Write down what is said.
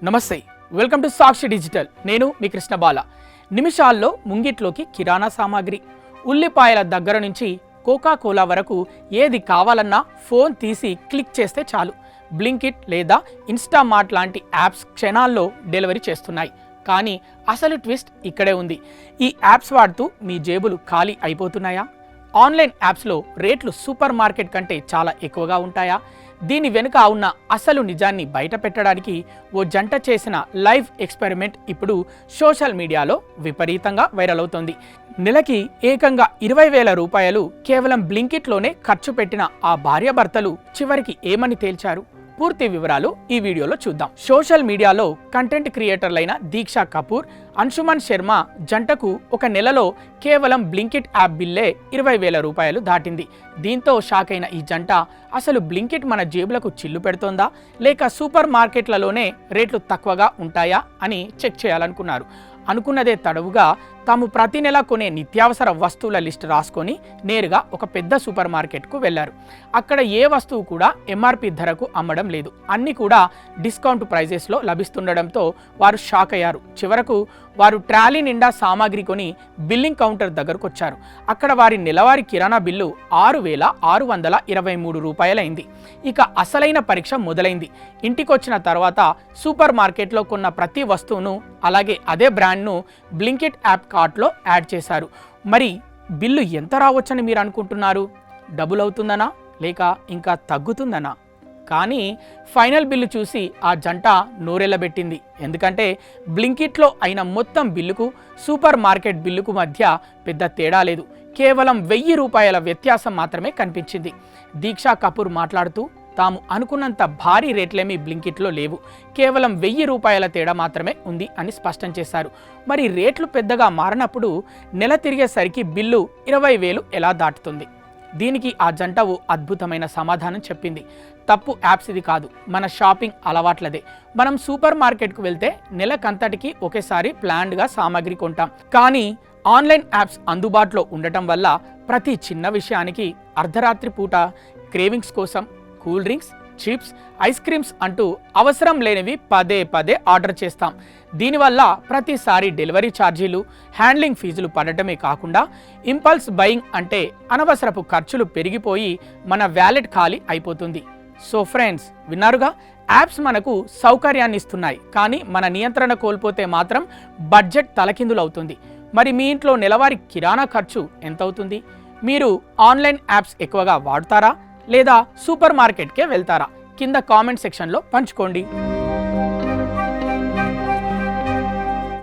నమస్తే, welcome to Sakshi digital. నేను మీ కృష్ణ బాల. నిమిషాల్లో ముంగిట్లోకి కిరాణా సామాగ్రి, ఉల్లిపాయల దగ్గర నుంచి కోకా కోలా వరకు ఏది కావాలన్నా ఫోన్ తీసి క్లిక్ చేస్తే చాలు. బ్లింకిట్ లేదా ఇన్స్టామార్ట్ లాంటి యాప్స్ క్షణాల్లో డెలివరీ చేస్తున్నాయి. కానీ అసలు ట్విస్ట్ ఇక్కడే ఉంది. ఈ యాప్స్ వాడుతూ మీ జేబులు ఖాళీ అయిపోతున్నాయా? ఆన్లైన్ యాప్స్లో రేట్లు సూపర్ మార్కెట్ కంటే చాలా ఎక్కువగా ఉంటాయా? దీని వెనుక ఉన్న అసలు నిజాన్ని బయట పెట్టడానికి ఓ జంట చేసిన లైవ్ ఎక్స్పెరిమెంట్ ఇప్పుడు సోషల్ మీడియాలో విపరీతంగా వైరల్ అవుతోంది. నెలకి ఏకంగా 20,000 రూపాయలు కేవలం బ్లింకిట్లోనే ఖర్చు పెట్టిన ఆ భార్యాభర్తలు చివరికి ఏమని తేల్చారు? పూర్తి వివరాలు ఈ వీడియోలో చూద్దాం. సోషల్ మీడియాలో కంటెంట్ క్రియేటర్లైన దీక్షా కపూర్, అంశుమన్ శర్మ జంటకు ఒక నెలలో కేవలం బ్లింకిట్ యాప్ బిల్లే 20,000 రూపాయలు దాటింది. దీంతో షాక్ అయిన ఈ జంట అసలు బ్లింకిట్ మన జేబులకు చిల్లు పెడుతోందా లేక సూపర్ మార్కెట్లలోనే రేట్లు తక్కువగా ఉంటాయా అని చెక్ చేయాలనుకున్నారు. అనుకున్నదే తడవుగా తాము ప్రతి నెల కొనే నిత్యావసర వస్తువుల లిస్టు రాసుకొని నేరుగా ఒక పెద్ద సూపర్ మార్కెట్కు వెళ్లారు. అక్కడ ఏ వస్తువు కూడా ఎంఆర్పి ధరకు అమ్మడం లేదు. అన్నీ కూడా డిస్కౌంట్ ప్రైజెస్లో లభిస్తుండడంతో వారు షాక్ అయ్యారు. చివరకు వారు ట్రాలీ నిండా సామాగ్రి కొని బిల్లింగ్ కౌంటర్ దగ్గరకు వచ్చారు. అక్కడ వారి నెలవారీ కిరాణా బిల్లు 6,623 రూపాయలైంది. ఇక అసలైన పరీక్ష మొదలైంది. ఇంటికొచ్చిన తర్వాత సూపర్ మార్కెట్లో కొన్న ప్రతి వస్తువును అలాగే అదే బ్రాండ్ను బ్లింకిట్ యాప్ కార్ట్లో యాడ్ చేశారు. మరి బిల్లు ఎంత రావచ్చని మీరు అనుకుంటున్నారు? డబుల్ అవుతుందనా లేక ఇంకా తగ్గుతుందనా? కానీ ఫైనల్ బిల్లు చూసి ఆ జంట నోరెళ్ళబెట్టింది. ఎందుకంటే బ్లింకిట్లో అయిన మొత్తం బిల్లుకు సూపర్ మార్కెట్ బిల్లుకు మధ్య పెద్ద తేడా లేదు. కేవలం 1,000 రూపాయల వ్యత్యాసం మాత్రమే కనిపించింది. దీక్షా కపూర్ మాట్లాడుతూ తాము అనుకున్నంత భారీ రేట్లేమీ బ్లింకిట్లో లేవు, కేవలం 1,000 రూపాయల తేడా మాత్రమే ఉంది అని స్పష్టం చేశారు. మరి రేట్లు పెద్దగా మారినప్పుడు నెల తిరిగేసరికి బిల్లు 20,000 ఎలా దాటుతుంది? దీనికి ఆ జంట ఓ అద్భుతమైన సమాధానం చెప్పింది. తప్పు యాప్స్ ఇది కాదు, మన షాపింగ్ అలవాట్లదే. మనం సూపర్ మార్కెట్కు వెళ్తే నెలకంతటికి ఒకేసారి ప్లాన్డ్గా సామాగ్రి కొంటాం. కానీ ఆన్లైన్ యాప్స్ అందుబాటులో ఉండటం వల్ల ప్రతి చిన్న విషయానికి అర్ధరాత్రి పూట క్రేవింగ్స్ కోసం cool drinks, chips, ice creams అంటూ అవసరం లేనివి పదే పదే ఆర్డర్ చేస్తాం. దీనివల్ల ప్రతిసారి డెలివరీ ఛార్జీలు, హ్యాండ్లింగ్ ఫీజులు పడటమే కాకుండా ఇంపల్స్ బయింగ్ అంటే అనవసరపు ఖర్చులు పెరిగిపోయి మన వ్యాలెట్ ఖాళీ అయిపోతుంది. సో ఫ్రెండ్స్, విన్నారుగా, యాప్స్ మనకు సౌకర్యాన్ని ఇస్తున్నాయి, కానీ మన నియంత్రణ కోల్పోతే మాత్రం బడ్జెట్ తలకిందులవుతుంది. మరి మీ ఇంట్లో నెలవారీ కిరాణా ఖర్చు ఎంత అవుతుంది? మీరు ఆన్లైన్ యాప్స్ ఎక్కువగా వాడుతారా లేదా సూపర్ మార్కెట్కే వెళ్తారా? కింద కామెంట్ సెక్షన్లో పంచుకోండి.